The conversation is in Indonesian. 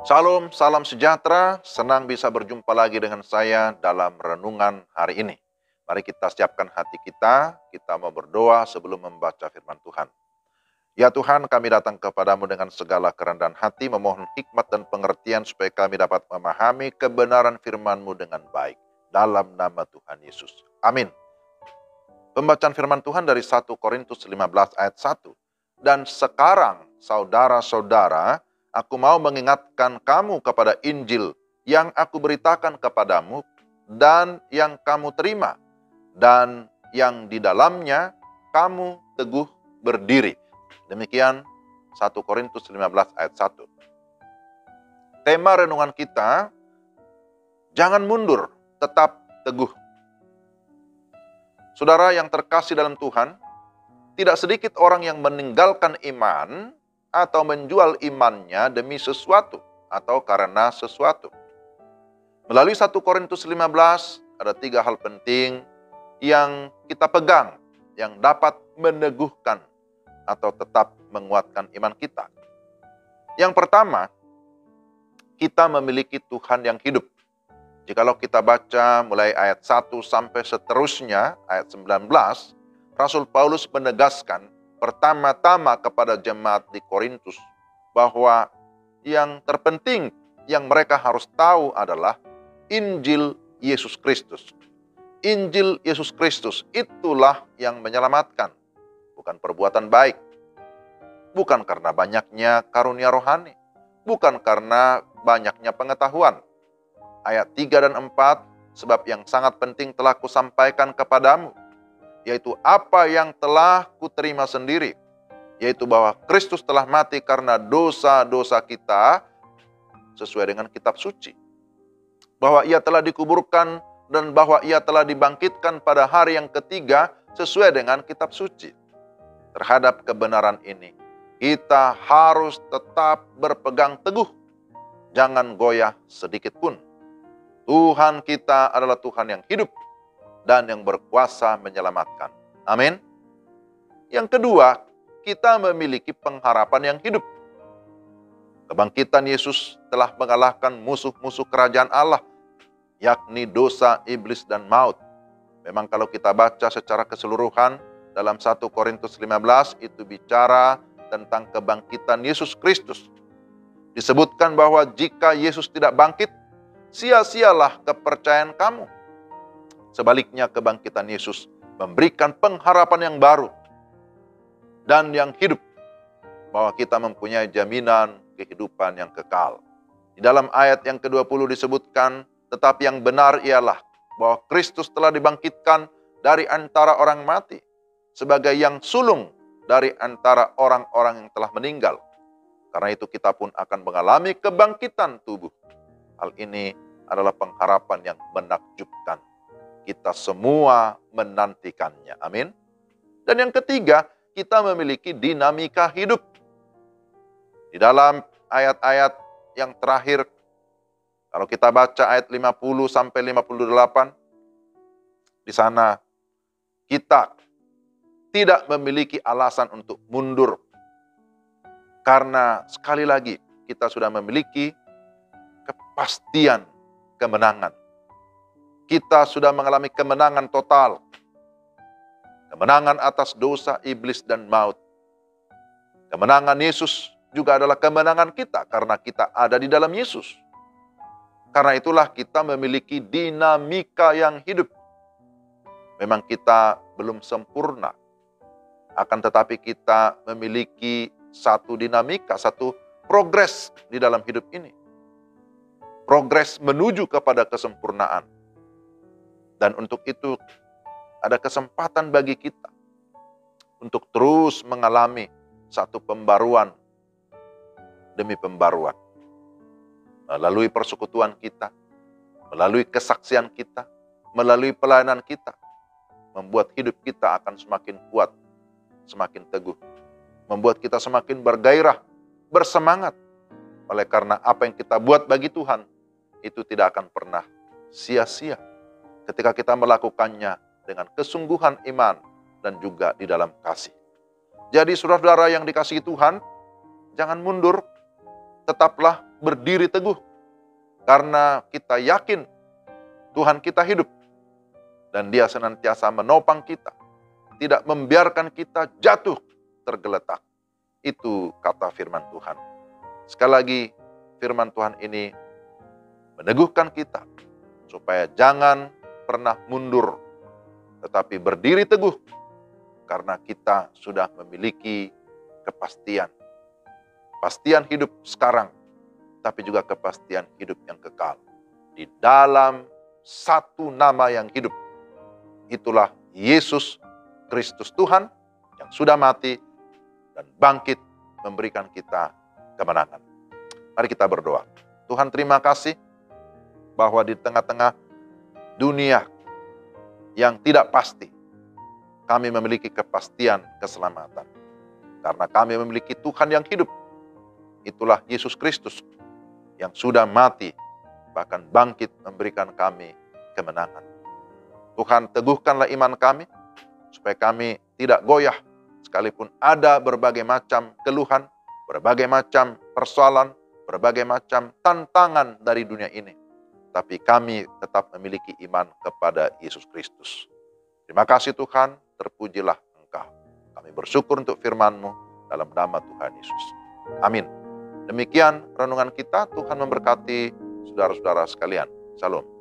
Salam, salam sejahtera, senang bisa berjumpa lagi dengan saya dalam renungan hari ini. Mari kita siapkan hati kita mau berdoa sebelum membaca firman Tuhan. Ya Tuhan, kami datang kepadamu dengan segala kerendahan hati, memohon hikmat dan pengertian supaya kami dapat memahami kebenaran firman-Mu dengan baik. Dalam nama Tuhan Yesus. Amin. Pembacaan firman Tuhan dari 1 Korintus 15 ayat 1. Dan sekarang, saudara-saudara, aku mau mengingatkan kamu kepada Injil yang aku beritakan kepadamu dan yang kamu terima, dan yang di dalamnya kamu teguh berdiri. Demikian 1 Korintus 15 ayat 1. Tema renungan kita, jangan mundur, tetap teguh. Saudara yang terkasih dalam Tuhan, tidak sedikit orang yang meninggalkan iman atau menjual imannya demi sesuatu atau karena sesuatu. Melalui 1 Korintus 15 ada 3 hal penting yang kita pegang yang dapat meneguhkan atau tetap menguatkan iman kita. Yang pertama, kita memiliki Tuhan yang hidup. Jikalau kita baca mulai ayat 1 sampai seterusnya, ayat 19, Rasul Paulus menegaskan pertama-tama kepada jemaat di Korintus bahwa yang terpenting yang mereka harus tahu adalah Injil Yesus Kristus. Injil Yesus Kristus itulah yang menyelamatkan, bukan perbuatan baik, bukan karena banyaknya karunia rohani, bukan karena banyaknya pengetahuan. Ayat 3 dan 4, sebab yang sangat penting telah kusampaikan kepadamu, yaitu apa yang telah kuterima sendiri, yaitu bahwa Kristus telah mati karena dosa-dosa kita sesuai dengan kitab suci, bahwa ia telah dikuburkan dan bahwa ia telah dibangkitkan pada hari yang ketiga sesuai dengan kitab suci. Terhadap kebenaran ini, kita harus tetap berpegang teguh, jangan goyah sedikit pun. Tuhan kita adalah Tuhan yang hidup dan yang berkuasa menyelamatkan. Amin. Yang kedua, kita memiliki pengharapan yang hidup. Kebangkitan Yesus telah mengalahkan musuh-musuh kerajaan Allah, yakni dosa, iblis, dan maut. Memang kalau kita baca secara keseluruhan dalam 1 Korintus 15 itu bicara tentang kebangkitan Yesus Kristus. Disebutkan bahwa jika Yesus tidak bangkit, sia-sialah kepercayaan kamu. Sebaliknya kebangkitan Yesus memberikan pengharapan yang baru dan yang hidup, bahwa kita mempunyai jaminan kehidupan yang kekal. Di dalam ayat yang ke-20 disebutkan, tetapi yang benar ialah bahwa Kristus telah dibangkitkan dari antara orang mati sebagai yang sulung dari antara orang-orang yang telah meninggal. Karena itu kita pun akan mengalami kebangkitan tubuh. Hal ini adalah pengharapan yang menakjubkan. Kita semua menantikannya. Amin. Dan yang ketiga, kita memiliki dinamika hidup. Di dalam ayat-ayat yang terakhir, kalau kita baca ayat 50 sampai 58, di sana kita tidak memiliki alasan untuk mundur. Karena sekali lagi kita sudah memiliki kepastian kemenangan. Kita sudah mengalami kemenangan total. Kemenangan atas dosa, iblis, dan maut. Kemenangan Yesus juga adalah kemenangan kita karena kita ada di dalam Yesus. Karena itulah kita memiliki dinamika yang hidup. Memang kita belum sempurna. Akan tetapi kita memiliki satu dinamika, satu progres di dalam hidup ini. Progres menuju kepada kesempurnaan. Dan untuk itu ada kesempatan bagi kita untuk terus mengalami satu pembaruan demi pembaruan. Melalui persekutuan kita, melalui kesaksian kita, melalui pelayanan kita, membuat hidup kita akan semakin kuat, semakin teguh. Membuat kita semakin bergairah, bersemangat. Oleh karena apa yang kita buat bagi Tuhan, itu tidak akan pernah sia-sia ketika kita melakukannya dengan kesungguhan iman dan juga di dalam kasih. Jadi saudara-saudara yang dikasihi Tuhan, jangan mundur, tetaplah berdiri teguh karena kita yakin Tuhan kita hidup dan Dia senantiasa menopang kita, tidak membiarkan kita jatuh tergeletak. Itu kata firman Tuhan. Sekali lagi, firman Tuhan ini meneguhkan kita supaya jangan pernah mundur, tetapi berdiri teguh karena kita sudah memiliki kepastian. Kepastian hidup sekarang, tapi juga kepastian hidup yang kekal. Di dalam satu nama yang hidup, itulah Yesus Kristus Tuhan yang sudah mati dan bangkit memberikan kita kemenangan. Mari kita berdoa. Tuhan, terima kasih bahwa di tengah-tengah dunia yang tidak pasti, kami memiliki kepastian keselamatan. Karena kami memiliki Tuhan yang hidup. Itulah Yesus Kristus yang sudah mati, bahkan bangkit memberikan kami kemenangan. Tuhan, teguhkanlah iman kami, supaya kami tidak goyah, sekalipun ada berbagai macam keluhan, berbagai macam persoalan, berbagai macam tantangan dari dunia ini. Tapi kami tetap memiliki iman kepada Yesus Kristus. Terima kasih Tuhan, terpujilah Engkau. Kami bersyukur untuk firman-Mu dalam nama Tuhan Yesus. Amin. Demikian renungan kita, Tuhan memberkati saudara-saudara sekalian. Shalom.